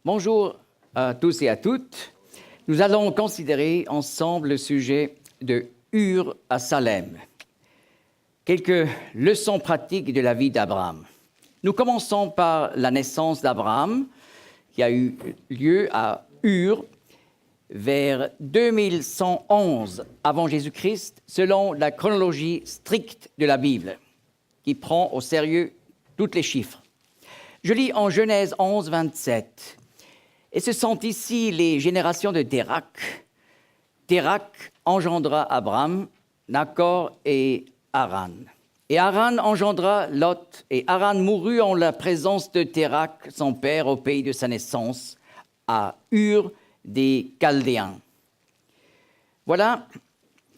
Bonjour à tous et à toutes. Nous allons considérer ensemble le sujet de Ur à Salem. Quelques leçons pratiques de la vie d'Abraham. Nous commençons par la naissance d'Abraham, qui a eu lieu à Ur vers 2111 avant Jésus-Christ, selon la chronologie stricte de la Bible, qui prend au sérieux tous les chiffres. Je lis en Genèse 11, 27. Et ce sont ici les générations de Térak. Térak engendra Abraham, Nachor et Haran. Et Haran engendra Lot, et Haran mourut en la présence de Térak, son père, au pays de sa naissance, à Ur des Chaldéens. Voilà,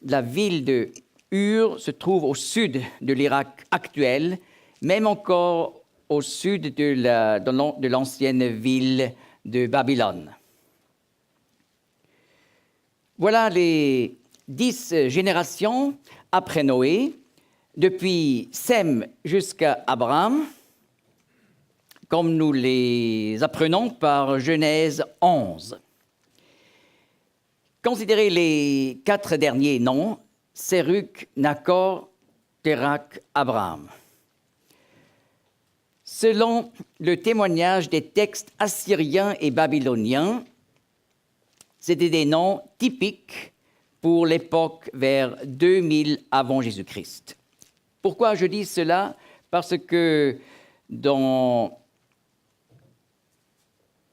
la ville de Ur se trouve au sud de l'Irak actuel, même encore au sud de l'ancienne ville de Babylone. Voilà les 10 générations après Noé, depuis Sem jusqu'à Abraham, comme nous les apprenons par Genèse 11. Considérez les 4 derniers noms, Séruk, Nachor, Térak, Abraham. Selon le témoignage des textes assyriens et babyloniens, c'était des noms typiques pour l'époque vers 2000 avant Jésus-Christ. Pourquoi je dis cela? Parce que dans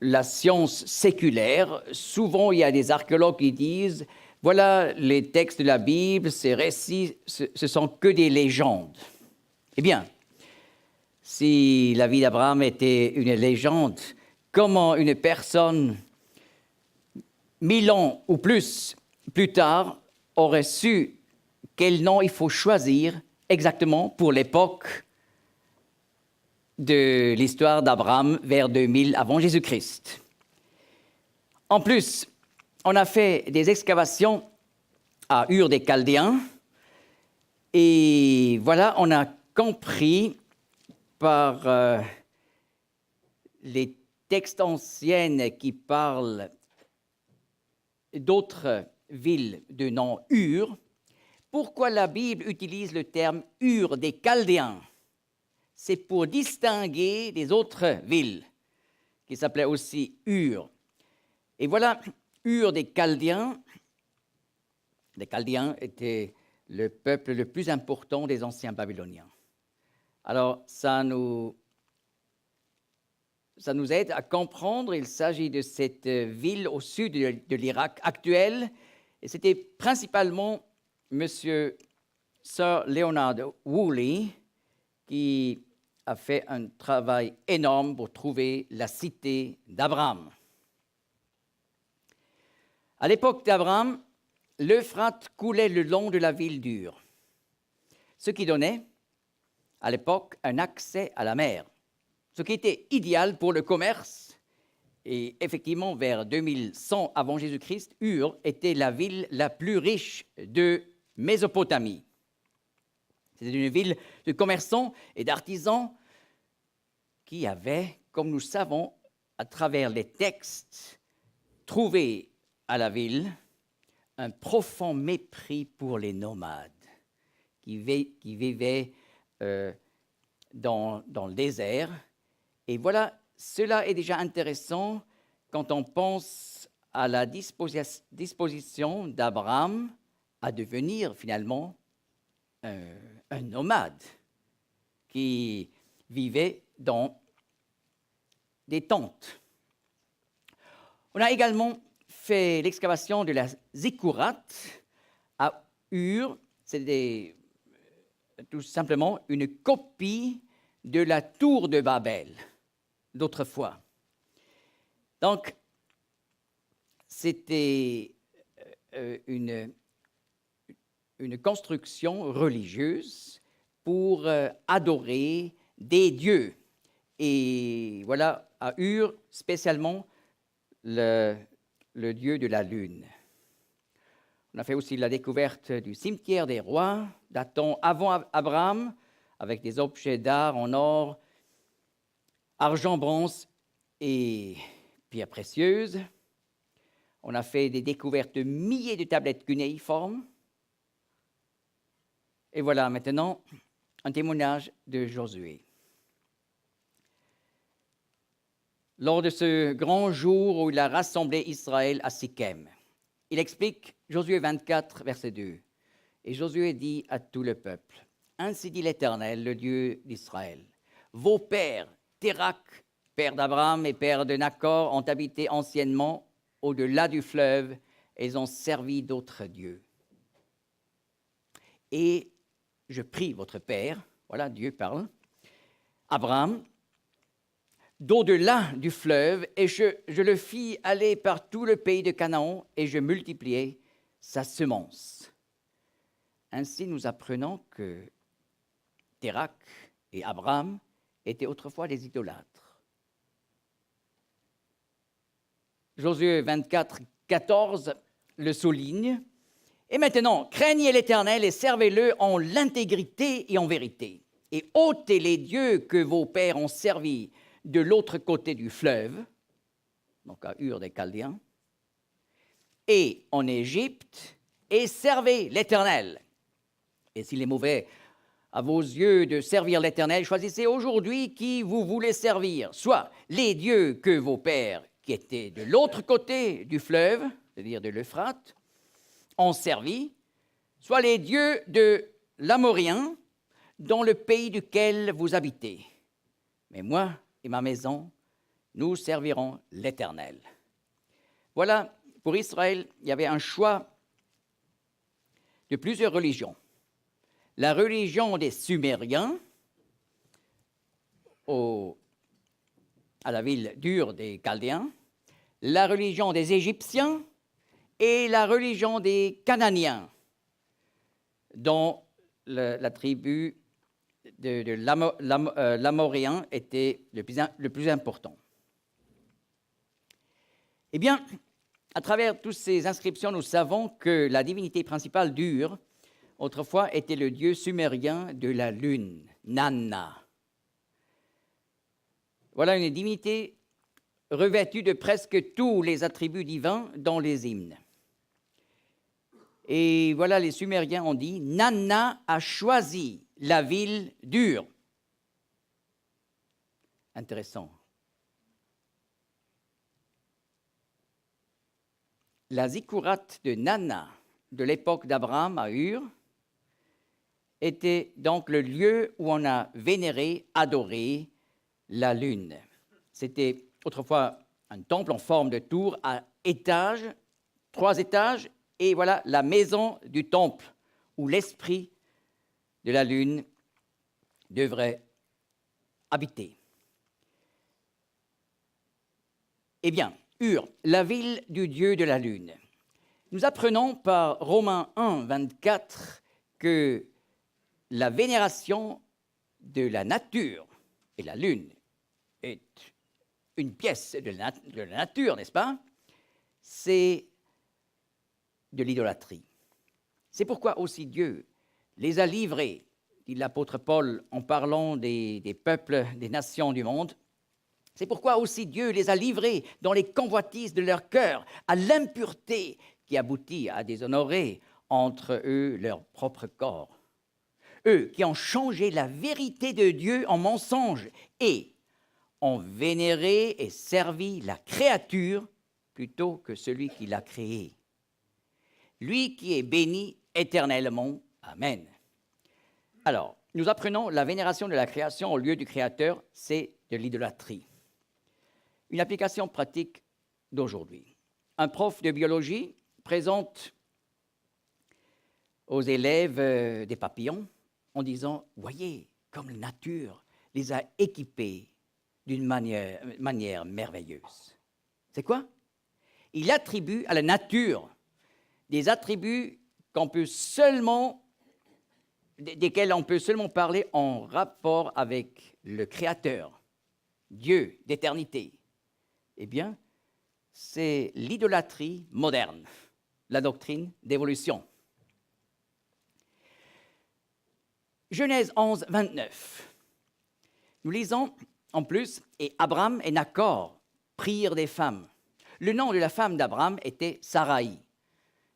la science séculaire, souvent il y a des archéologues qui disent « Voilà, les textes de la Bible, ces récits, ce sont que des légendes. » Eh bien, si la vie d'Abraham était une légende, comment une personne, 1000 ans ou plus tard, aurait su quel nom il faut choisir exactement pour l'époque de l'histoire d'Abraham vers 2000 avant Jésus-Christ. En plus, on a fait des excavations à Ur des Chaldéens et voilà, on a compris par les textes anciens qui parlent d'autres villes de nom Ur, pourquoi la Bible utilise le terme Ur des Chaldéens? C'est pour distinguer des autres villes qui s'appelaient aussi Ur. Et voilà, Ur des Chaldéens. Les Chaldéens étaient le peuple le plus important des anciens Babyloniens. Alors, ça nous aide à comprendre, il s'agit de cette ville au sud de l'Irak actuel, et c'était principalement M. Sir Leonard Woolley qui a fait un travail énorme pour trouver la cité d'Abraham. À l'époque d'Abraham, l'Euphrate coulait le long de la ville d'Ur, ce qui donnait à l'époque un accès à la mer, ce qui était idéal pour le commerce. Et effectivement, vers 2100 avant Jésus-Christ, Ur était la ville la plus riche de Mésopotamie. C'était une ville de commerçants et d'artisans qui avaient, comme nous savons, à travers les textes, trouvé à la ville un profond mépris pour les nomades qui vivaient dans le désert. Et voilà, cela est déjà intéressant quand on pense à la disposition d'Abraham à devenir finalement un nomade qui vivait dans des tentes. On a également fait l'excavation de la Zikkurat à Ur. C'est tout simplement une copie de la tour de Babel d'autrefois. Donc, c'était une construction religieuse pour adorer des dieux. Et voilà, à Ur, spécialement le dieu de la lune. On a fait aussi la découverte du cimetière des rois, datant avant Abraham, avec des objets d'art en or, argent, bronze et pierres précieuses. On a fait des découvertes de milliers de tablettes cunéiformes. Et voilà maintenant un témoignage de Josué. Lors de ce grand jour où il a rassemblé Israël à Sichem, il explique Josué 24, verset 2. Et Josué dit à tout le peuple, « Ainsi dit l'Éternel, le Dieu d'Israël, vos pères, Térakh, père d'Abraham et père de Nachor, ont habité anciennement au-delà du fleuve et ils ont servi d'autres dieux. Et je prie votre père, voilà, Dieu parle, Abraham, d'au-delà du fleuve, et je le fis aller par tout le pays de Canaan, et je multipliai sa semence. » Ainsi, nous apprenons que Térakh et Abraham étaient autrefois des idolâtres. Josué 24, 14 le souligne. Et maintenant, craignez l'Éternel et servez-le en l'intégrité et en vérité. Et ôtez les dieux que vos pères ont servis de l'autre côté du fleuve, donc à Ur des Chaldéens, et en Égypte, et servez l'Éternel. Et s'il est mauvais à vos yeux de servir l'Éternel, choisissez aujourd'hui qui vous voulez servir, soit les dieux que vos pères, qui étaient de l'autre côté du fleuve, c'est-à-dire de l'Euphrate, ont servi, soit les dieux de l'Amorien, dans le pays duquel vous habitez. Mais moi et ma maison, nous servirons l'Éternel. Voilà, pour Israël, il y avait un choix de plusieurs religions. La religion des Sumériens, à la ville d'Ur des Chaldéens, la religion des Égyptiens et la religion des Cananéens, dont la tribu de l'Amoréen était le plus important. Eh bien, à travers toutes ces inscriptions, nous savons que la divinité principale d'Ur, autrefois, était le dieu sumérien de la lune, Nanna. Voilà une divinité revêtue de presque tous les attributs divins dans les hymnes. Et voilà, les Sumériens ont dit, Nanna a choisi la ville d'Ur. Intéressant. La zikkourate de Nanna de l'époque d'Abraham à Ur était donc le lieu où on a vénéré, adoré la lune. C'était autrefois un temple en forme de tour à étages, 3 étages, et voilà la maison du temple où l'esprit de la lune devrait habiter. Eh bien, Ur, la ville du dieu de la lune. Nous apprenons par Romains 1, 24 que la vénération de la nature, et la lune est une pièce de la nature, n'est-ce pas? C'est de l'idolâtrie. C'est pourquoi aussi Dieu les a livrés, dit l'apôtre Paul en parlant des peuples, des nations du monde. C'est pourquoi aussi Dieu les a livrés dans les convoitises de leur cœur à l'impureté qui aboutit à déshonorer entre eux leur propre corps. Eux qui ont changé la vérité de Dieu en mensonge et ont vénéré et servi la créature plutôt que celui qui l'a créée. Lui qui est béni éternellement. Amen. Alors, nous apprenons la vénération de la création au lieu du Créateur, c'est de l'idolâtrie. Une application pratique d'aujourd'hui. Un prof de biologie présente aux élèves des papillons en disant « Voyez, comme la nature les a équipés d'une manière merveilleuse. » C'est quoi? Il attribue à la nature des attributs desquels on peut seulement parler en rapport avec le Créateur, Dieu d'éternité. Eh bien, c'est l'idolâtrie moderne, la doctrine d'évolution. Genèse 11, 29. Nous lisons en plus, et Abraham et Nachor prirent des femmes. Le nom de la femme d'Abraham était Saraï.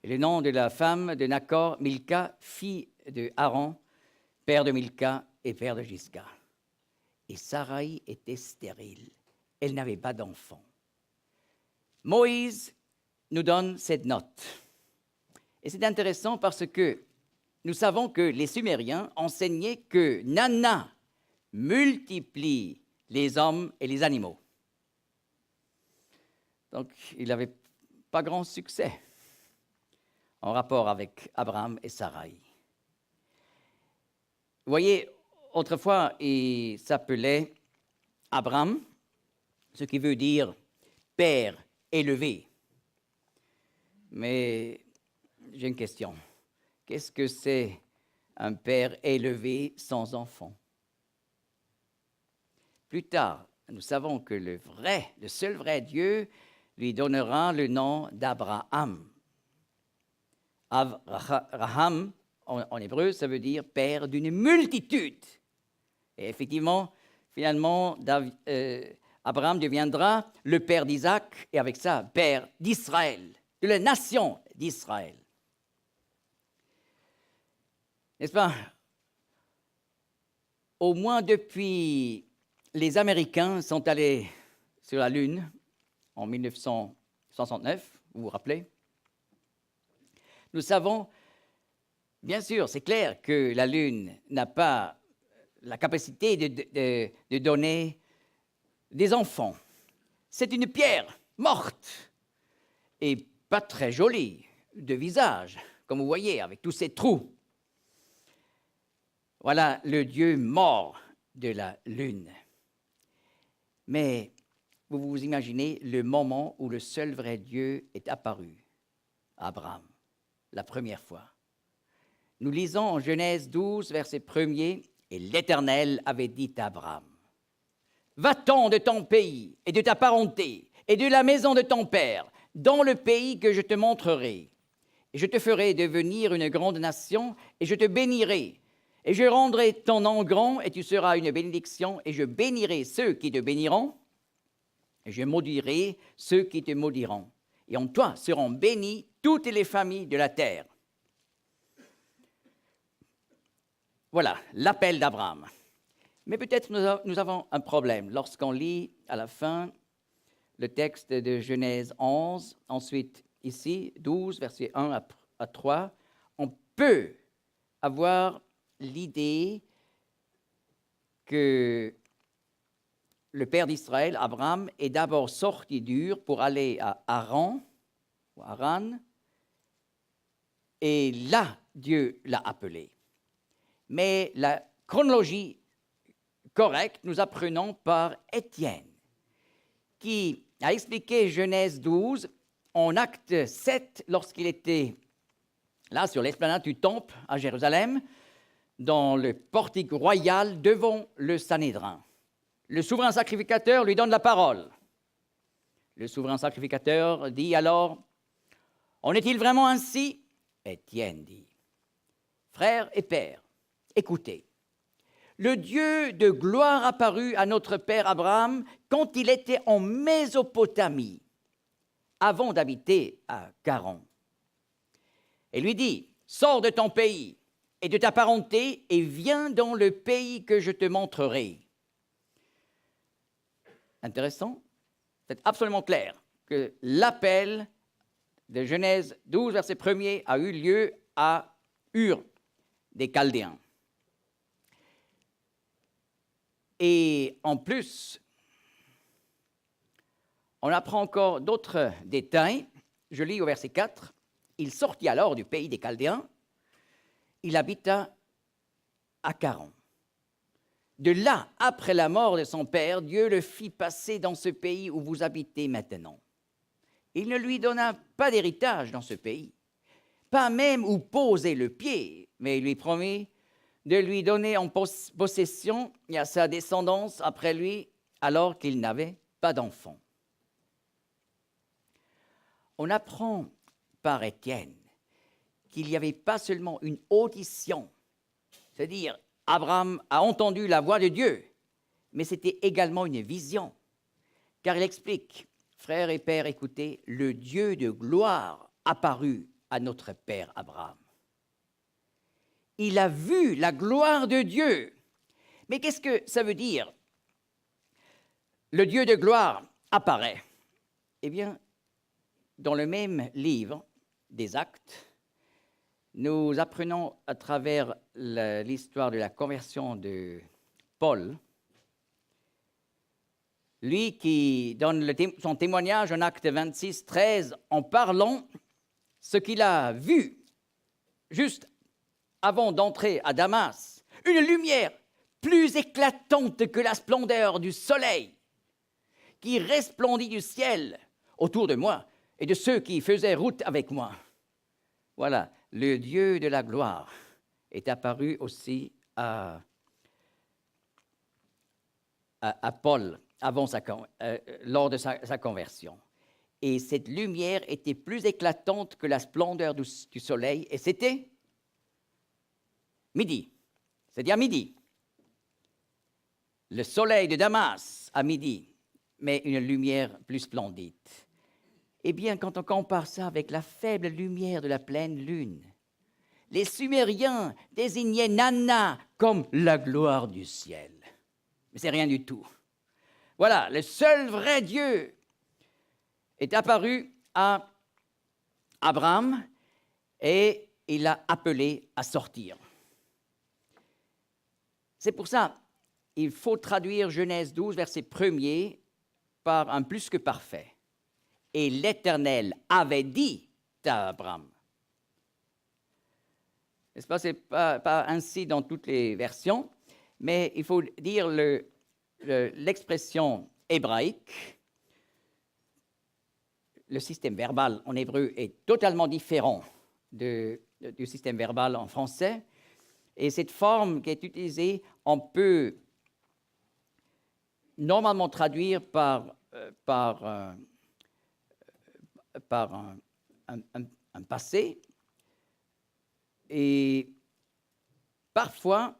Et le nom de la femme de Nachor, Milka, fille de Haran, père de Milka et père de Gisca. Et Saraï était stérile. Elle n'avait pas d'enfant. Moïse nous donne cette note. Et c'est intéressant parce que nous savons que les Sumériens enseignaient que Nana multiplie les hommes et les animaux. Donc, il n'avait pas grand succès en rapport avec Abraham et Saraï. Vous voyez, autrefois, il s'appelait Abraham, ce qui veut dire père élevé. Mais j'ai une question. Qu'est-ce que c'est un père élevé sans enfant? Plus tard, nous savons que le seul vrai Dieu lui donnera le nom d'Abraham. Abraham, en hébreu, ça veut dire père d'une multitude. Et effectivement, finalement, Abraham deviendra le père d'Isaac et avec ça, père d'Israël, de la nation d'Israël. N'est-ce pas? Au moins depuis les Américains sont allés sur la Lune en 1969, vous vous rappelez? Nous savons, bien sûr, c'est clair que la Lune n'a pas la capacité de donner des enfants. C'est une pierre morte et pas très jolie de visage, comme vous voyez, avec tous ces trous. Voilà le Dieu mort de la Lune. Mais vous vous imaginez le moment où le seul vrai Dieu est apparu à Abraham, la première fois. Nous lisons en Genèse 12, verset 1er, « Et l'Éternel avait dit à Abraham, « Va-t'en de ton pays et de ta parenté et de la maison de ton père, dans le pays que je te montrerai. Et je te ferai devenir une grande nation, et je te bénirai. Et je rendrai ton nom grand, et tu seras une bénédiction, et je bénirai ceux qui te béniront, et je maudirai ceux qui te maudiront. Et en toi seront bénies toutes les familles de la terre. » Voilà l'appel d'Abraham. Mais peut-être nous avons un problème lorsqu'on lit à la fin le texte de Genèse 11, ensuite ici 12, versets 1 à 3. On peut avoir l'idée que le père d'Israël, Abraham, est d'abord sorti d'Ur pour aller à Haran, et là, Dieu l'a appelé. Mais la chronologie correcte, nous apprenons par Étienne, qui a expliqué Genèse 12 en acte 7, lorsqu'il était là sur l'esplanade du temple à Jérusalem, dans le portique royal devant le Sanhédrin. Le souverain sacrificateur lui donne la parole. Le souverain sacrificateur dit alors, « En est-il vraiment ainsi ?» Étienne dit, « Frères et pères, écoutez, le Dieu de gloire apparut à notre père Abraham quand il était en Mésopotamie, avant d'habiter à Charan. Et lui dit, « Sors de ton pays et de ta parenté et viens dans le pays que je te montrerai. » Intéressant, c'est absolument clair que l'appel de Genèse 12, verset 1er, a eu lieu à Ur des Chaldéens. Et en plus, on apprend encore d'autres détails. Je lis au verset 4. « Il sortit alors du pays des Chaldéens. Il habita à Charan. De là, après la mort de son père, Dieu le fit passer dans ce pays où vous habitez maintenant. Il ne lui donna pas d'héritage dans ce pays, pas même où poser le pied, mais il lui promit de lui donner en possession à sa descendance après lui, alors qu'il n'avait pas d'enfant. » On apprend par Étienne qu'il n'y avait pas seulement une audition, c'est-à-dire Abraham a entendu la voix de Dieu, mais c'était également une vision. car il explique, frères et pères, écoutez, le Dieu de gloire apparut à notre père Abraham. Il a vu la gloire de Dieu. Mais qu'est-ce que ça veut dire? Le Dieu de gloire apparaît. Eh bien, dans le même livre des Actes, nous apprenons à travers l'histoire de la conversion de Paul, lui qui donne son témoignage en Acte 26, 13, en parlant ce qu'il a vu juste avant d'entrer à Damas, une lumière plus éclatante que la splendeur du soleil, qui resplendit du ciel autour de moi et de ceux qui faisaient route avec moi. Voilà, le Dieu de la gloire est apparu aussi à Paul lors de sa conversion. Et cette lumière était plus éclatante que la splendeur du soleil, et c'était midi, c'est-à-dire midi. Le soleil de Damas à midi, mais une lumière plus splendide. Eh bien, quand on compare ça avec la faible lumière de la pleine lune, les Sumériens désignaient Nanna comme la gloire du ciel. Mais c'est rien du tout. Voilà, le seul vrai Dieu est apparu à Abraham et il l'a appelé à sortir. C'est pour ça qu'il faut traduire Genèse 12, verset 1er, par un plus que parfait. Et l'Éternel avait dit à Abraham. N'est-ce pas? Ce n'est pas ainsi dans toutes les versions, mais il faut dire l'expression hébraïque. Le système verbal en hébreu est totalement différent du système verbal en français. Et cette forme qui est utilisée, on peut normalement traduire par un passé. Et parfois,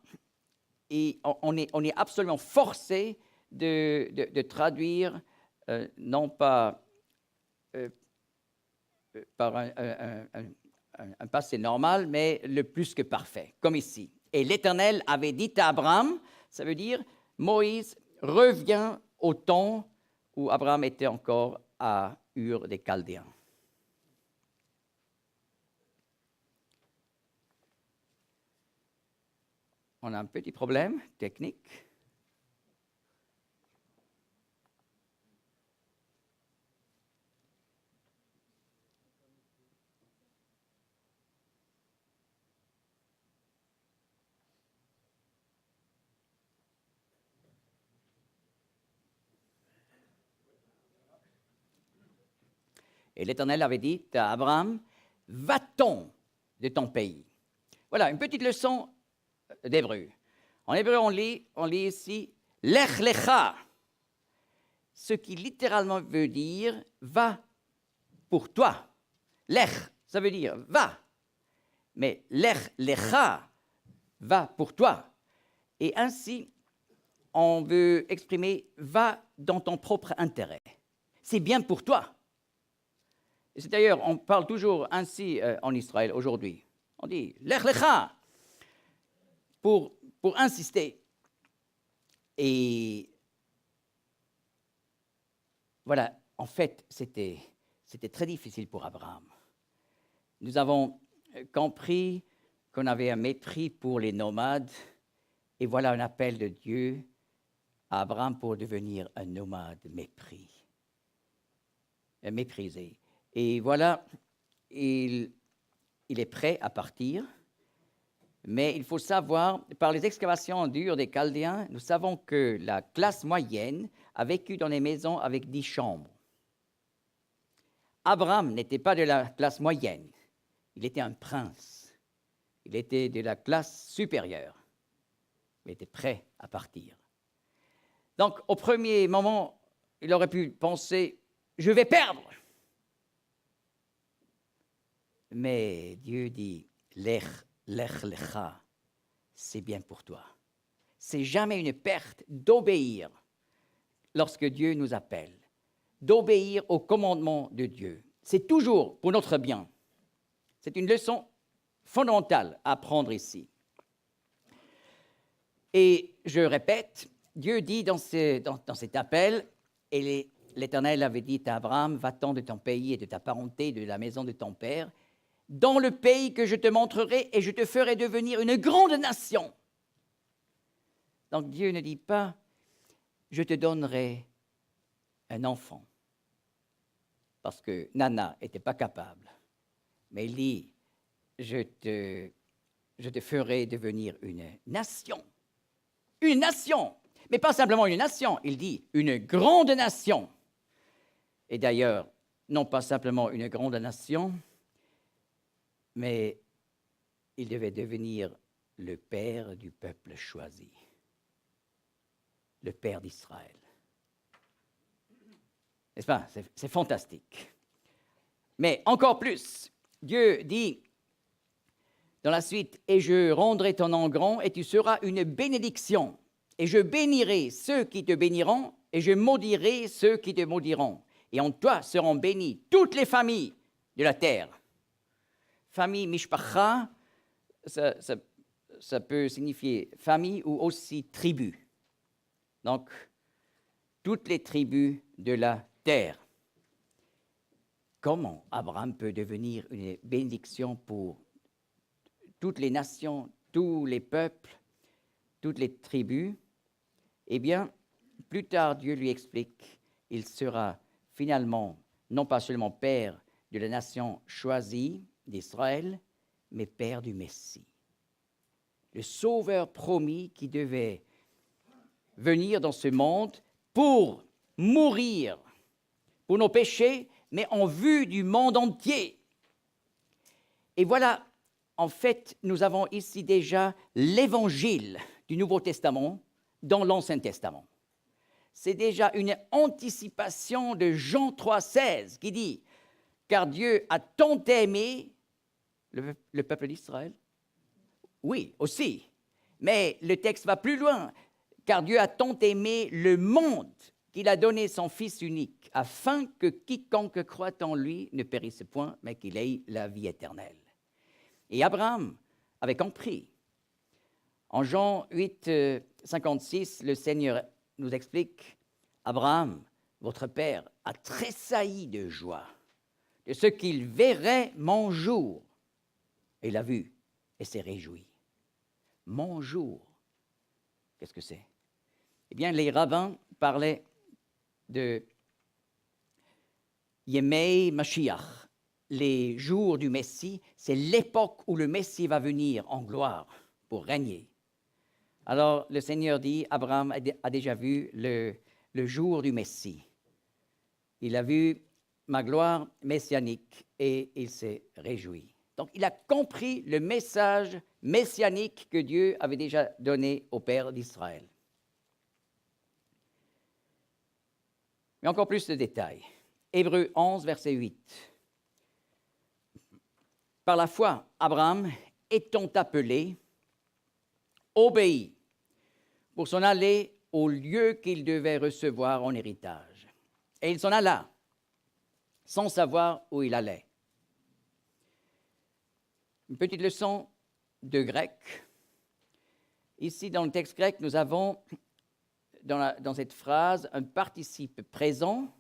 on est absolument forcé de traduire, non pas par un passé normal, mais le plus que parfait, comme ici. Et l'Éternel avait dit à Abraham, ça veut dire, Moïse revient au temps où Abraham était encore à Ur des Chaldéens. On a un petit problème technique. Et l'Éternel avait dit à Abraham, va-t'en de ton pays. Voilà, une petite leçon d'hébreu. En hébreu, on lit ici Lech lecha, ce qui littéralement veut dire va pour toi. Lech, ça veut dire va. Mais Lech lecha, va pour toi. Et ainsi, on veut exprimer va dans ton propre intérêt. C'est bien pour toi. C'est d'ailleurs, on parle toujours ainsi en Israël aujourd'hui. On dit Lech lecha pour insister. Et voilà, en fait, c'était très difficile pour Abraham. Nous avons compris qu'on avait un mépris pour les nomades, et voilà un appel de Dieu à Abraham pour devenir un nomade méprisé. Et voilà, il est prêt à partir, mais il faut savoir, par les excavations dures des Chaldéens, nous savons que la classe moyenne a vécu dans des maisons avec 10 chambres. Abraham n'était pas de la classe moyenne, il était un prince, il était de la classe supérieure, il était prêt à partir. Donc, au premier moment, il aurait pu penser, je vais perdre. Mais Dieu dit, Lech lecha, c'est bien pour toi. C'est jamais une perte d'obéir lorsque Dieu nous appelle. d'obéir aux commandements de Dieu. C'est toujours pour notre bien. C'est une leçon fondamentale à apprendre ici. Et je répète, Dieu dit dans cet appel, et l'Éternel avait dit à Abraham, va-t'en de ton pays et de ta parenté, de la maison de ton père, dans le pays que je te montrerai, et je te ferai devenir une grande nation. Donc Dieu ne dit pas, je te donnerai un enfant, parce que Nana n'était pas capable, mais il dit, je te ferai devenir une nation, mais pas simplement une nation, il dit une grande nation. Et d'ailleurs, non pas simplement une grande nation, mais il devait devenir le père du peuple choisi, le père d'Israël. N'est-ce pas? C'est fantastique. Mais encore plus, Dieu dit dans la suite, « Et je rendrai ton nom grand, et tu seras une bénédiction. Et je bénirai ceux qui te béniront, et je maudirai ceux qui te maudiront. Et en toi seront bénies toutes les familles de la terre. » Famille mishpacha, ça peut signifier famille ou aussi tribu. Donc, toutes les tribus de la terre. Comment Abraham peut devenir une bénédiction pour toutes les nations, tous les peuples, toutes les tribus? Eh bien, plus tard, Dieu lui explique, il sera finalement non pas seulement père de la nation choisie d'Israël, mais père du Messie. Le sauveur promis qui devait venir dans ce monde pour mourir pour nos péchés, mais en vue du monde entier. Et voilà, en fait, nous avons ici déjà l'évangile du Nouveau Testament dans l'Ancien Testament. C'est déjà une anticipation de Jean 3,16 qui dit « Car Dieu a tant aimé le peuple d'Israël. » Oui, aussi. Mais le texte va plus loin. « Car Dieu a tant aimé le monde qu'il a donné son Fils unique, afin que quiconque croit en lui ne périsse point, mais qu'il ait la vie éternelle. » Et Abraham avait compris. En Jean 8, 56, le Seigneur nous explique, « Abraham, votre père, a tressailli de joie de ce qu'il verrait mon jour. » Et il l'a vu et s'est réjoui. Mon jour, qu'est-ce que c'est? Eh bien, les rabbins parlaient de Yemei Mashiach, les jours du Messie, c'est l'époque où le Messie va venir en gloire pour régner. Alors, le Seigneur dit, Abraham a déjà vu le jour du Messie. Il a vu ma gloire messianique et il s'est réjoui. Donc, il a compris le message messianique que Dieu avait déjà donné au Père d'Israël. Mais encore plus de détails. Hébreux 11, verset 8. Par la foi, Abraham, étant appelé, obéit pour s'en aller au lieu qu'il devait recevoir en héritage. Et il s'en alla, sans savoir où il allait. Une petite leçon de grec. Ici, dans le texte grec, nous avons, dans cette phrase, un participe présent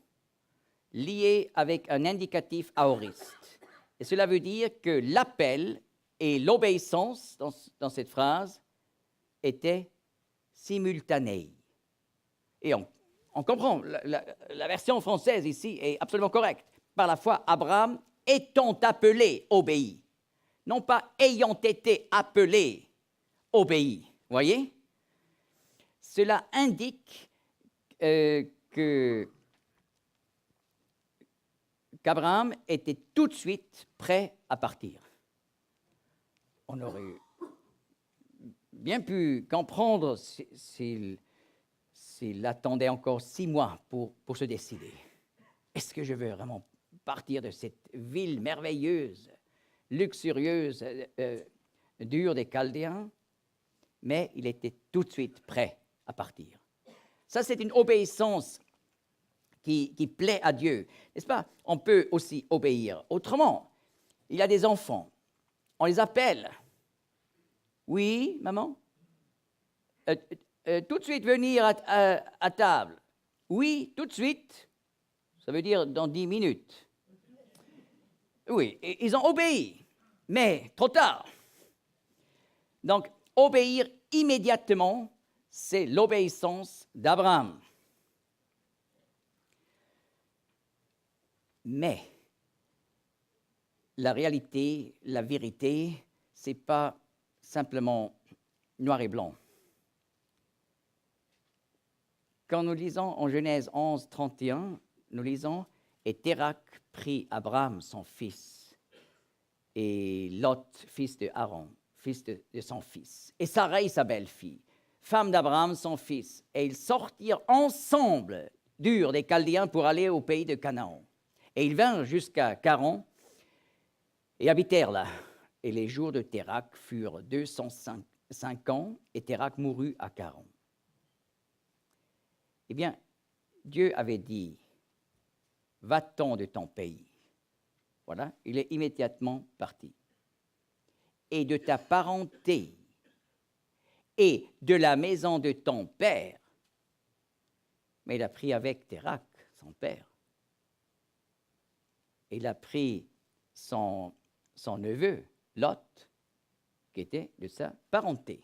lié avec un indicatif aoriste. Et cela veut dire que l'appel et l'obéissance dans cette phrase étaient simultanés. Et on comprend, la version française ici est absolument correcte. Par la foi, Abraham, étant appelé, obéit. Non pas ayant été appelé, obéit. Voyez? Cela indique qu'Abraham était tout de suite prêt à partir. On aurait bien pu comprendre s'il attendait encore 6 mois pour se décider. Est-ce que je veux vraiment partir de cette ville merveilleuse, luxurieuse, dure des Chaldéens? Mais il était tout de suite prêt à partir. Ça, c'est une obéissance qui plaît à Dieu. N'est-ce pas? On peut aussi obéir autrement. Il y a des enfants, on les appelle. Oui, maman? Tout de suite venir à table. Oui, tout de suite. Ça veut dire dans 10 minutes. Oui, ils ont obéi, mais trop tard. Donc, obéir immédiatement, c'est l'obéissance d'Abraham. Mais la réalité, la vérité, ce n'est pas simplement noir et blanc. Quand nous lisons en Genèse 11, 31, nous lisons « Et Térak prit Abraham, son fils, et Lot, fils de Aaron, fils de son fils, et Sarai, sa belle-fille, femme d'Abraham, son fils, et ils sortirent ensemble d'Ur des Chaldéens pour aller au pays de Canaan. Et ils vinrent jusqu'à Charan et habitèrent là. Et les jours de Térak furent 205 ans, et Térak mourut à Charan. » Eh bien, Dieu avait dit, « Va-t'en de ton pays. » Voilà, il est immédiatement parti. « Et de ta parenté, et de la maison de ton père. » Mais il a pris avec Térak, son père. Il a pris son neveu, Lot, qui était de sa parenté.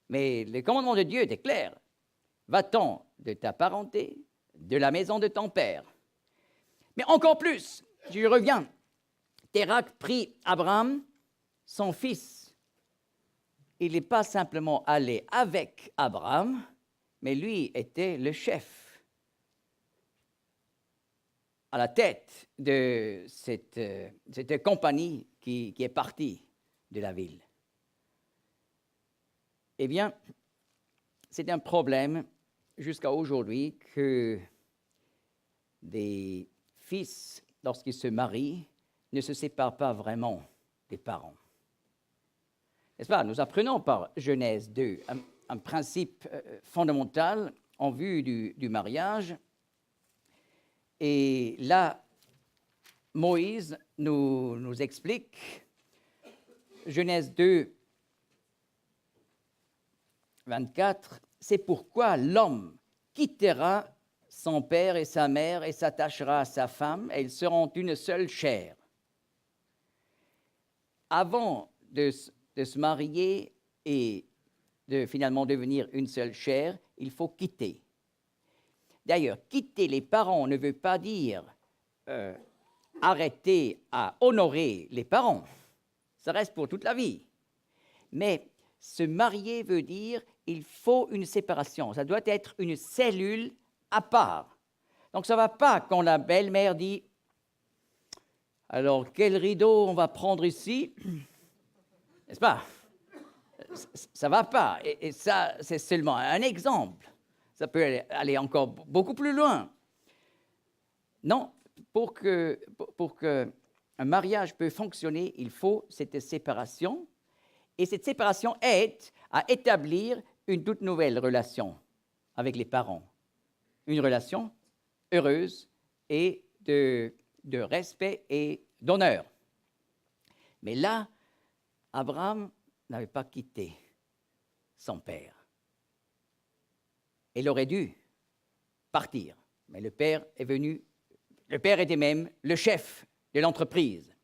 Mais le commandement de Dieu était clair. Va-t'en de ta parenté, de la maison de ton père. Mais encore plus, je reviens. Térak prit Abraham, son fils. Il n'est pas simplement allé avec Abraham, mais lui était le chef, à la tête de cette compagnie qui est partie de la ville. Eh bien, c'est un problème jusqu'à aujourd'hui que des fils, lorsqu'ils se marient, ne se séparent pas vraiment des parents. N'est-ce pas? Nous apprenons par Genèse 2 un principe fondamental en vue du mariage. Et là, Moïse nous explique, Genèse 2, 24, « C'est pourquoi l'homme quittera son père et sa mère et s'attachera à sa femme, et ils seront une seule chair. » Avant de se marier et de finalement devenir une seule chair, il faut quitter. D'ailleurs, quitter les parents ne veut pas dire arrêter à honorer les parents. Ça reste pour toute la vie. Mais se marier veut dire il faut une séparation. Ça doit être une cellule à part. Donc ça ne va pas quand la belle-mère dit « Alors, quel rideau on va prendre ici ?» N'est-ce pas? Ça ne va pas. Et ça, c'est seulement un exemple. Ça peut aller encore beaucoup plus loin. Non, pour que un mariage peut fonctionner, il faut cette séparation. Et cette séparation aide à établir une toute nouvelle relation avec les parents. Une relation heureuse et de respect et d'honneur. Mais là, Abraham n'avait pas quitté son père. Il aurait dû partir, mais le père est venu, le père était même le chef de l'entreprise.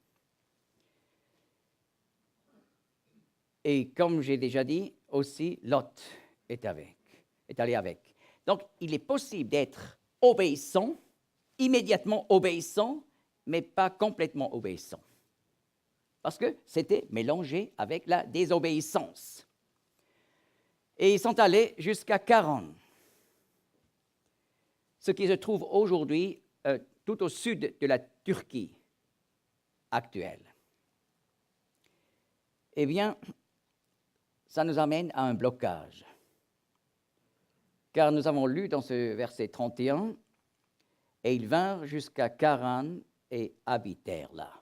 Et comme j'ai déjà dit, aussi Lot est allé avec. Donc, il est possible d'être obéissant, immédiatement obéissant, mais pas complètement obéissant. Parce que c'était mélangé avec la désobéissance. Et ils sont allés jusqu'à Charan, ce qui se trouve aujourd'hui tout au sud de la Turquie actuelle. Eh bien, ça nous amène à un blocage. Car nous avons lu dans ce verset 31, « Et ils vinrent jusqu'à Charan et habitèrent là. »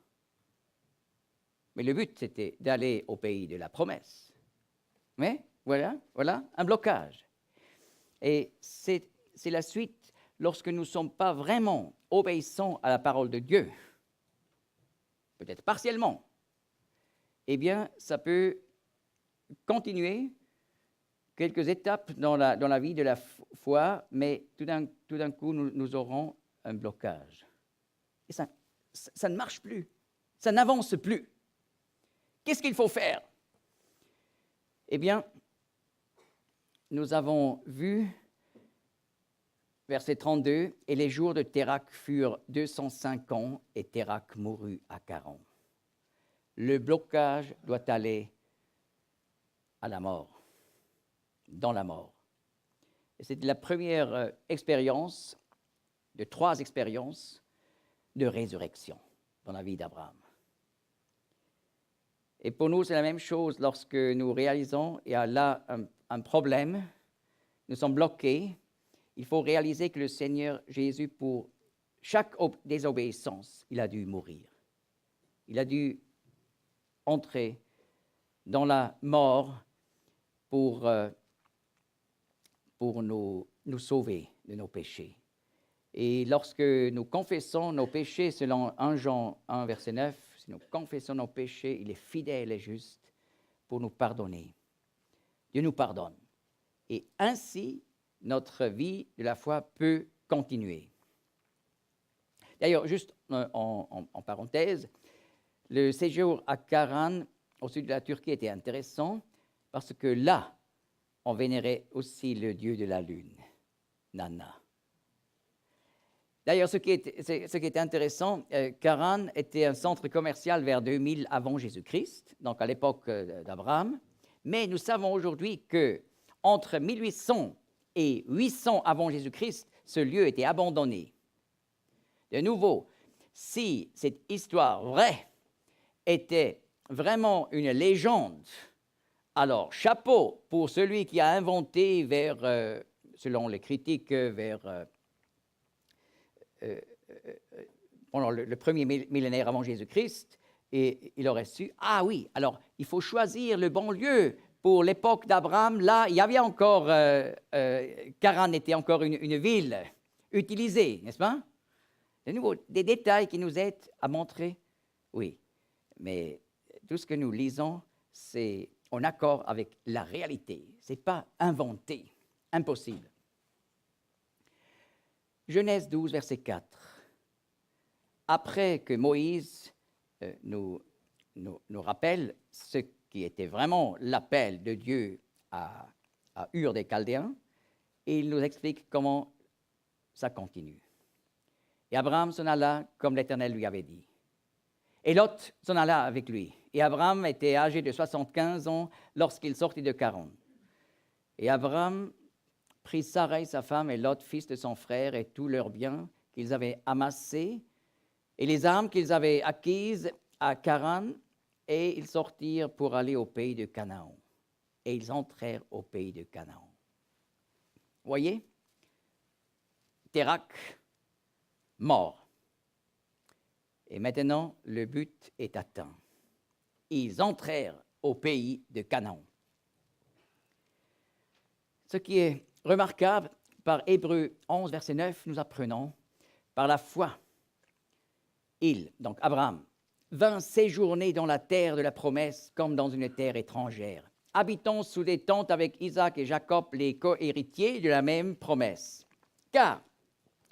Mais le but, c'était d'aller au pays de la promesse. Mais voilà un blocage. Et c'est la suite lorsque nous ne sommes pas vraiment obéissants à la parole de Dieu, peut-être partiellement, eh bien, ça peut continuer quelques étapes dans la vie de la foi, mais tout d'un coup, nous aurons un blocage. Et ça ne marche plus, ça n'avance plus. Qu'est-ce qu'il faut faire? Eh bien, nous avons vu, verset 32, « Et les jours de Térak furent 205 ans, et Térak mourut à 40. » Le blocage doit aller à la mort, dans la mort. Et c'est la première expérience, de 3 expériences, de résurrection dans la vie d'Abraham. Et pour nous, c'est la même chose lorsque nous réalisons qu'il y a là un problème, nous sommes bloqués. Il faut réaliser que le Seigneur Jésus, pour chaque désobéissance, il a dû mourir. Il a dû entrer dans la mort pour nous sauver de nos péchés. Et lorsque nous confessons nos péchés, selon 1 Jean 1, verset 9, si nous confessons nos péchés, il est fidèle et juste pour nous pardonner. Dieu nous pardonne. Et ainsi, notre vie de la foi peut continuer. D'ailleurs, juste en parenthèse, le séjour à Karan, au sud de la Turquie, était intéressant parce que là, on vénérait aussi le dieu de la lune, Nanna. D'ailleurs, ce qui est intéressant, Karan était un centre commercial vers 2000 avant Jésus-Christ, donc à l'époque d'Abraham, mais nous savons aujourd'hui qu'entre 1800 et 800 avant Jésus-Christ, ce lieu était abandonné. De nouveau, si cette histoire vraie était vraiment une légende, alors chapeau pour celui qui a inventé selon les critiques, pendant le premier millénaire avant Jésus-Christ, et il aurait su, ah oui, alors il faut choisir le bon lieu pour l'époque d'Abraham. Là, il y avait encore, Charan était encore une ville utilisée, n'est-ce pas? De nouveau, des détails qui nous aident à montrer, oui, mais tout ce que nous lisons, c'est en accord avec la réalité. Ce n'est pas inventé, impossible. Genèse 12, verset 4. Après que Moïse nous rappelle ce qui était vraiment l'appel de Dieu à Ur des Chaldéens, et il nous explique comment ça continue. Et Abraham s'en alla comme l'Éternel lui avait dit. Et Lot s'en alla avec lui. Et Abraham était âgé de 75 ans lorsqu'il sortit de Charan. Et Abraham prit Sarai, sa femme, et Lot, fils de son frère, et tous leurs biens qu'ils avaient amassés, et les armes qu'ils avaient acquises à Charan, et ils sortirent pour aller au pays de Canaan. Et ils entrèrent au pays de Canaan. Voyez, Térak, mort. Et maintenant, le but est atteint. Ils entrèrent au pays de Canaan. Ce qui est remarquable, par Hébreux 11, verset 9, nous apprenons, par la foi, donc Abraham, vint séjourner dans la terre de la promesse comme dans une terre étrangère, habitant sous des tentes avec Isaac et Jacob, les co-héritiers de la même promesse. Car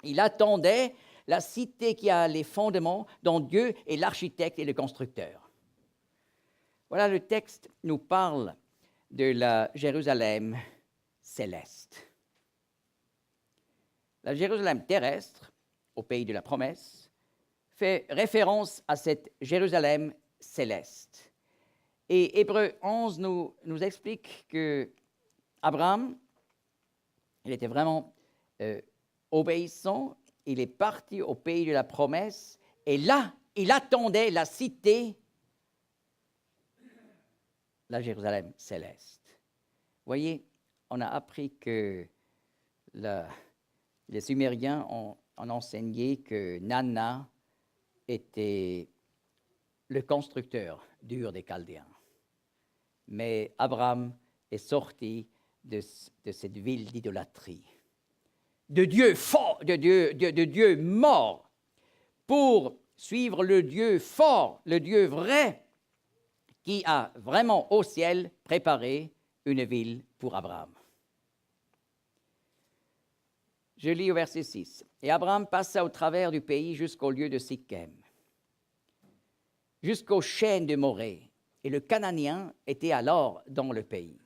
il attendait la cité qui a les fondements, dont Dieu est l'architecte et le constructeur. Voilà, le texte nous parle de la Jérusalem céleste. La Jérusalem terrestre, au pays de la promesse, fait référence à cette Jérusalem céleste. Et Hébreux 11 nous explique que Abraham, il était vraiment obéissant, il est parti au pays de la promesse, et là, il attendait la cité, la Jérusalem céleste. Vous voyez, on a appris que les Sumériens ont enseigné que Nanna était le constructeur d'Ur des Chaldéens. Mais Abraham est sorti de cette ville d'idolâtrie. de Dieu fort, de Dieu mort, pour suivre le Dieu fort, le Dieu vrai, qui a vraiment au ciel préparé une ville pour Abraham. Je lis au verset 6. « Et Abraham passa au travers du pays jusqu'au lieu de Sichem, jusqu'aux chênes de Morée, et le Cananéen était alors dans le pays.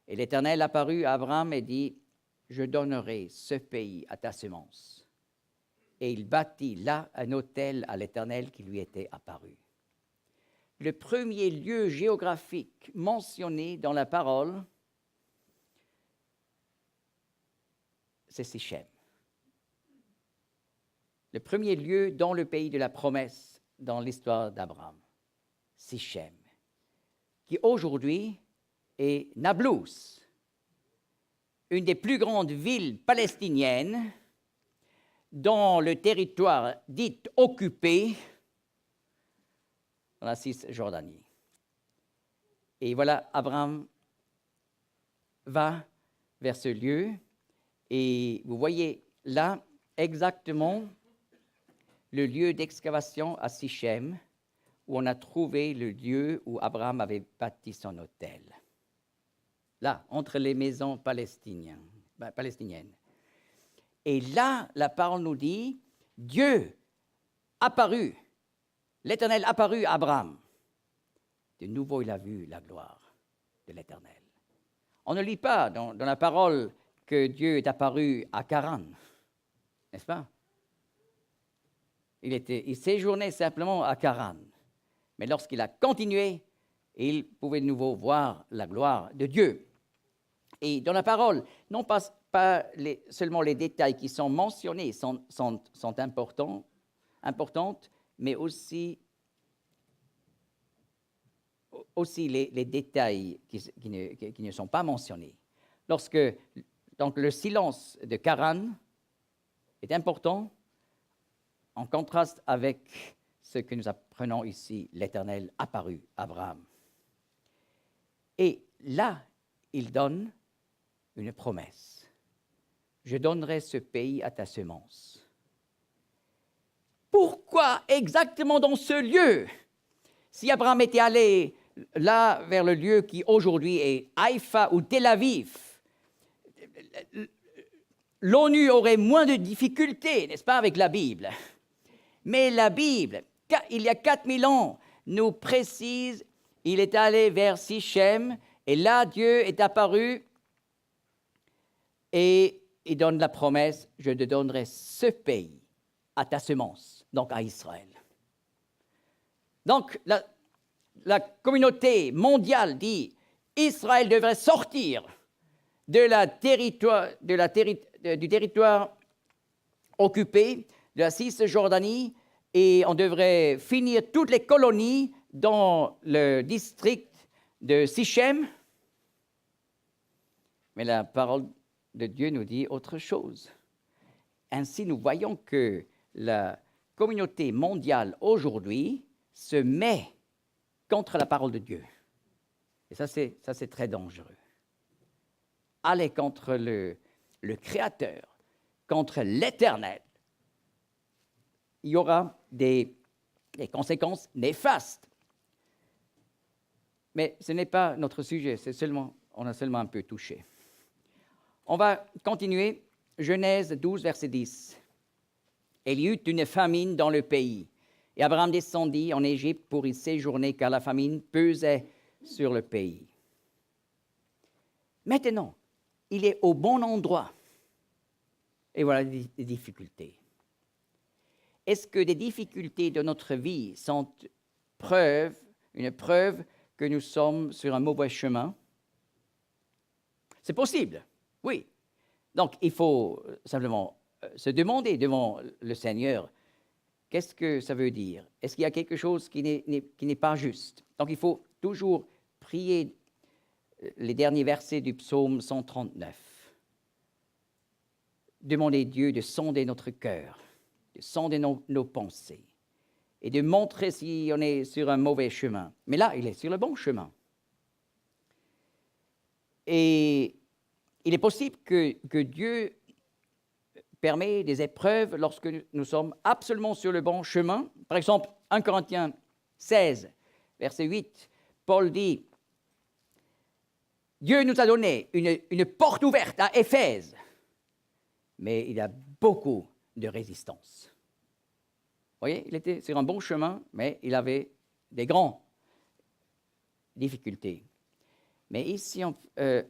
Et l'Éternel apparut à Abraham et dit, « Je donnerai ce pays à ta semence. » Et il bâtit là un autel à l'Éternel qui lui était apparu. Le premier lieu géographique mentionné dans la parole, c'est Sichem. Le premier lieu dans le pays de la promesse dans l'histoire d'Abraham, Sichem, qui aujourd'hui est Nablus, une des plus grandes villes palestiniennes dans le territoire dit occupé dans la Cisjordanie. Et voilà, Abraham va vers ce lieu, et vous voyez là exactement le lieu d'excavation à Sichem, où on a trouvé le lieu où Abraham avait bâti son autel. Là, entre les maisons palestiniennes. Et là, la parole nous dit, Dieu apparut, l'Éternel apparut à Abraham. De nouveau, il a vu la gloire de l'Éternel. On ne lit pas dans la parole que Dieu est apparu à Charan, n'est-ce pas? Il séjournait simplement à Charan. Mais lorsqu'il a continué, il pouvait de nouveau voir la gloire de Dieu. Et dans la parole, non pas seulement les détails qui sont mentionnés sont importantes, mais aussi les détails qui ne sont pas mentionnés. Donc le silence de Charan est important, en contraste avec ce que nous apprenons ici, l'Éternel apparut à Abraham. Et là, il donne une promesse. Je donnerai ce pays à ta semence. Pourquoi exactement dans ce lieu? Si Abraham était allé là vers le lieu qui aujourd'hui est Haïfa ou Tel Aviv, l'ONU aurait moins de difficultés, n'est-ce pas, avec la Bible. Mais la Bible, il y a 4000 ans, nous précise, il est allé vers Sichem, et là, Dieu est apparu, et il donne la promesse, je te donnerai ce pays à ta semence, donc à Israël. Donc, la communauté mondiale dit, Israël devrait sortir du territoire occupé, de la Cisjordanie, et on devrait finir toutes les colonies dans le district de Sichem. Mais la parole de Dieu nous dit autre chose. Ainsi, nous voyons que la communauté mondiale aujourd'hui se met contre la parole de Dieu. Et ça, c'est très dangereux. Aller contre le Créateur, contre l'Éternel, il y aura des conséquences néfastes. Mais ce n'est pas notre sujet, on a seulement un peu touché. On va continuer. Genèse 12, verset 10. « Il y eut une famine dans le pays, et Abraham descendit en Égypte pour y séjourner, car la famine pesait sur le pays. » Maintenant, il est au bon endroit. Et voilà les difficultés. Est-ce que des difficultés de notre vie sont une preuve que nous sommes sur un mauvais chemin? C'est possible, oui. Donc, il faut simplement se demander devant le Seigneur, qu'est-ce que ça veut dire? Est-ce qu'il y a quelque chose qui n'est pas juste? Donc, il faut toujours prier les derniers versets du psaume 139. Demander Dieu de sonder notre cœur, de sonder nos pensées et de montrer si on est sur un mauvais chemin. Mais là, il est sur le bon chemin. Et il est possible que Dieu permet des épreuves lorsque nous sommes absolument sur le bon chemin. Par exemple, 1 Corinthiens 16, verset 8, Paul dit, Dieu nous a donné une porte ouverte à Éphèse, mais il y a beaucoup de résistance. Vous voyez, il était sur un bon chemin, mais il avait des grandes difficultés. Mais ici,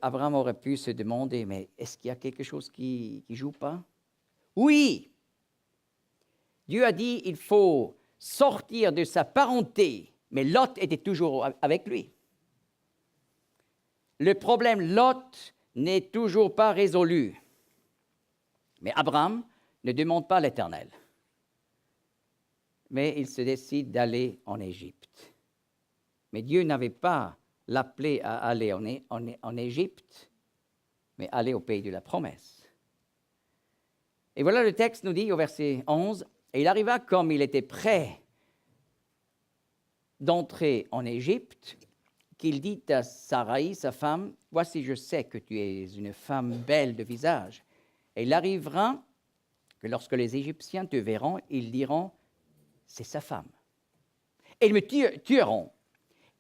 Abraham aurait pu se demander, mais est-ce qu'il y a quelque chose qui ne joue pas? Oui! Dieu a dit, il faut sortir de sa parenté, mais Lot était toujours avec lui. Le problème Lot n'est toujours pas résolu. Mais Abraham ne demande pas l'Éternel. Mais il se décide d'aller en Égypte. Mais Dieu n'avait pas l'appelé à aller en Égypte, mais aller au pays de la promesse. Et voilà, le texte nous dit au verset 11, « Et il arriva comme il était prêt d'entrer en Égypte, qu'il dit à Sarai, sa femme, « Voici, je sais que tu es une femme belle de visage. Et il arrivera que lorsque les Égyptiens te verront, ils diront, c'est sa femme. Et ils me tueront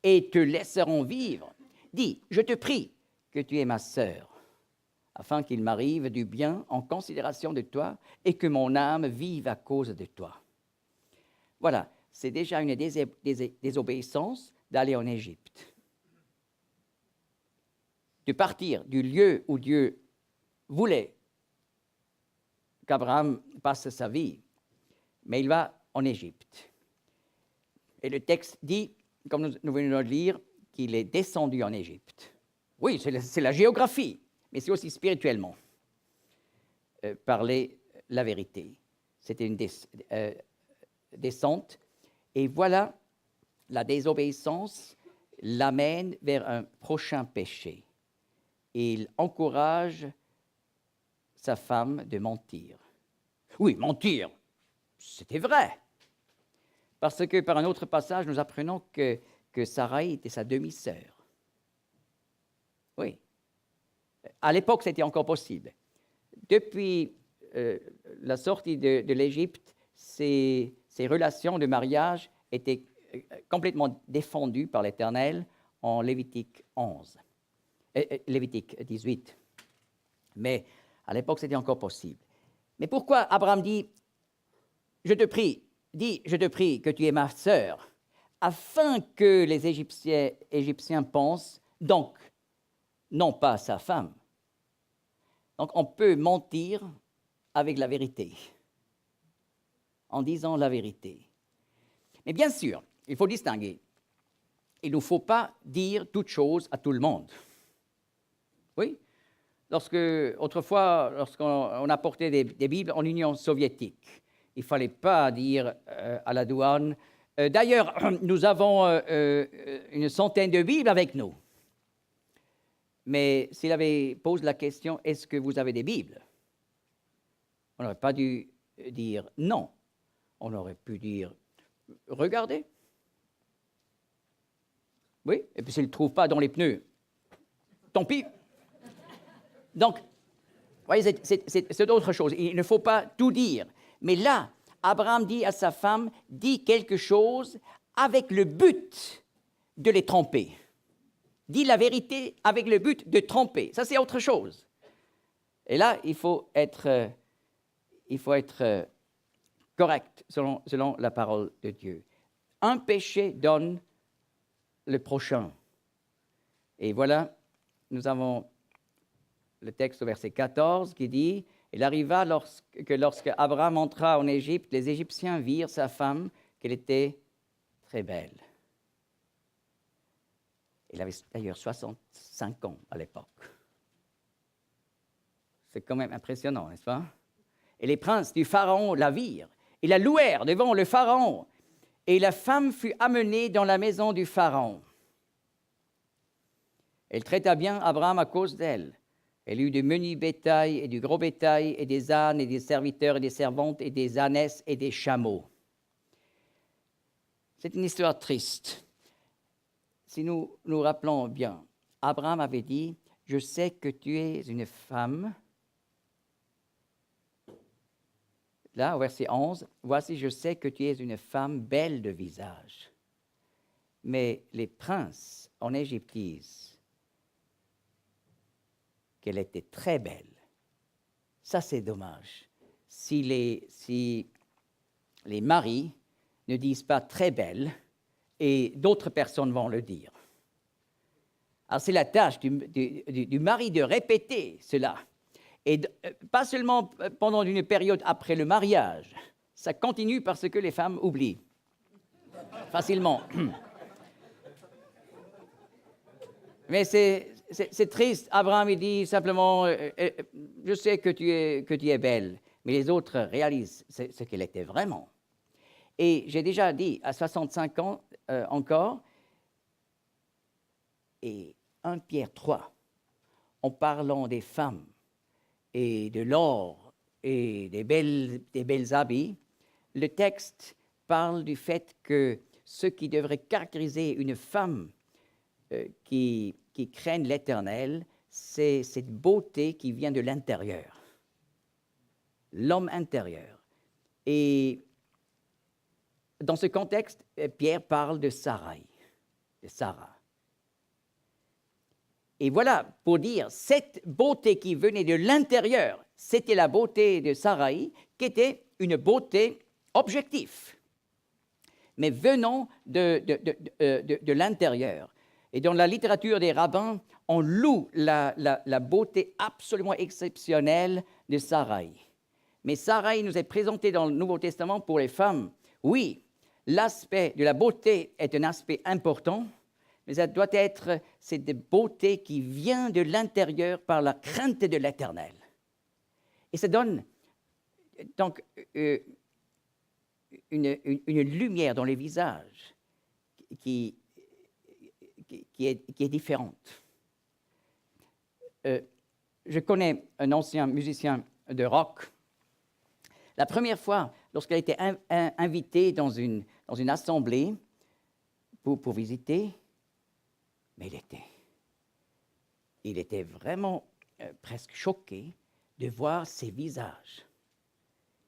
et te laisseront vivre. Dis, je te prie que tu es ma sœur, afin qu'il m'arrive du bien en considération de toi et que mon âme vive à cause de toi. » Voilà, c'est déjà une désobéissance d'aller en Égypte. De partir du lieu où Dieu voulait qu'Abraham passe sa vie, mais il va en Égypte. Et le texte dit, comme nous venons de le lire, qu'il est descendu en Égypte. Oui, c'est la géographie, mais c'est aussi spirituellement parler la vérité. C'était une descente. Et voilà, la désobéissance l'amène vers un prochain péché. Et il encourage sa femme de mentir. Oui, mentir, c'était vrai. Parce que par un autre passage, nous apprenons que Sarai était sa demi-sœur. Oui. À l'époque, c'était encore possible. Depuis la sortie de l'Égypte, ces relations de mariage étaient complètement défendues par l'Éternel en Lévitique 18. Mais à l'époque, c'était encore possible. Mais pourquoi Abraham dit, je te prie que tu es ma sœur, afin que les Égyptiens pensent, donc, non pas sa femme. Donc, on peut mentir avec la vérité, en disant la vérité. Mais bien sûr, il faut distinguer. Il ne faut pas dire toute chose à tout le monde. Oui? Autrefois, lorsqu'on apportait des Bibles en Union soviétique, il ne fallait pas dire à la douane, d'ailleurs, nous avons une centaine de Bibles avec nous. Mais s'il avait posé la question, est-ce que vous avez des Bibles? On n'aurait pas dû dire non. On aurait pu dire, regardez. Oui, et puis s'il ne le trouve pas dans les pneus, tant pis. Donc, vous voyez, c'est autre chose. Il ne faut pas tout dire. Mais là, Abraham dit à sa femme, dis quelque chose avec le but de les tromper. Dis la vérité avec le but de tromper. Ça, c'est autre chose. Et là, il faut être correct selon la parole de Dieu. Un péché donne le prochain. Et voilà, nous avons le texte au verset 14 qui dit, « Il arriva lorsque Abraham entra en Égypte, les Égyptiens virent sa femme, qu'elle était très belle. » Il avait d'ailleurs 65 ans à l'époque. C'est quand même impressionnant, n'est-ce pas? Et les princes du Pharaon la virent, et la louèrent devant le Pharaon, et la femme fut amenée dans la maison du Pharaon. Elle traita bien Abraham à cause d'elle. Elle eut du menu bétail et du gros bétail, et des ânes, et des serviteurs, et des servantes, et des ânesses, et des chameaux. C'est une histoire triste. Si nous nous rappelons bien, Abraham avait dit, « Je sais que tu es une femme là, au verset 11, « Voici, je sais que tu es une femme belle de visage. » Mais les princes en Égypte disent qu'elle était très belle. Ça, c'est dommage. Si les maris ne disent pas très belle, et d'autres personnes vont le dire. Alors, c'est la tâche du mari de répéter cela. Et pas seulement pendant une période après le mariage. Ça continue parce que les femmes oublient facilement. Mais c'est triste. Abraham, il dit simplement, je sais que tu es belle, mais les autres réalisent ce qu'elle était vraiment. Et j'ai déjà dit, à 65 ans encore, et 1 Pierre 3, en parlant des femmes et de l'or et des belles habits, le texte parle du fait que ce qui devrait caractériser une femme qui craignent l'Éternel, c'est cette beauté qui vient de l'intérieur, l'homme intérieur. Et dans ce contexte, Pierre parle de Sarah. Et voilà, pour dire, cette beauté qui venait de l'intérieur, c'était la beauté de Sarai, qui était une beauté objective, mais venant de l'intérieur. Et dans la littérature des rabbins, on loue la beauté absolument exceptionnelle de Sarai. Mais Sarai nous est présentée dans le Nouveau Testament pour les femmes. Oui, l'aspect de la beauté est un aspect important, mais ça doit être cette beauté qui vient de l'intérieur par la crainte de l'Éternel. Et ça donne donc une lumière dans les visages qui est différente. Je connais un ancien musicien de rock. La première fois, lorsqu'elle a été invitée dans une assemblée pour visiter, mais il était vraiment presque choqué de voir ses visages.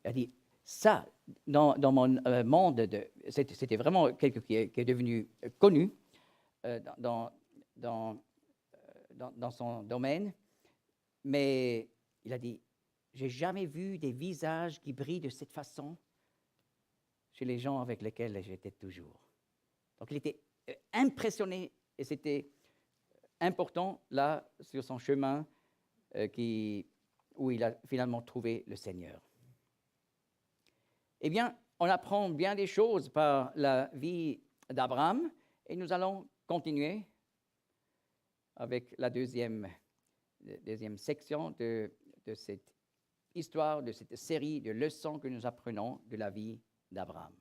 Il a dit, ça, dans mon monde, c'était vraiment quelqu'un qui est devenu connu dans son domaine, mais il a dit, j'ai jamais vu des visages qui brillent de cette façon chez les gens avec lesquels j'étais toujours. Donc il était impressionné, et c'était important là sur son chemin où il a finalement trouvé le Seigneur. Eh bien, on apprend bien des choses par la vie d'Abraham, et nous allons continuer avec la deuxième section de cette histoire, de cette série de leçons que nous apprenons de la vie d'Abraham.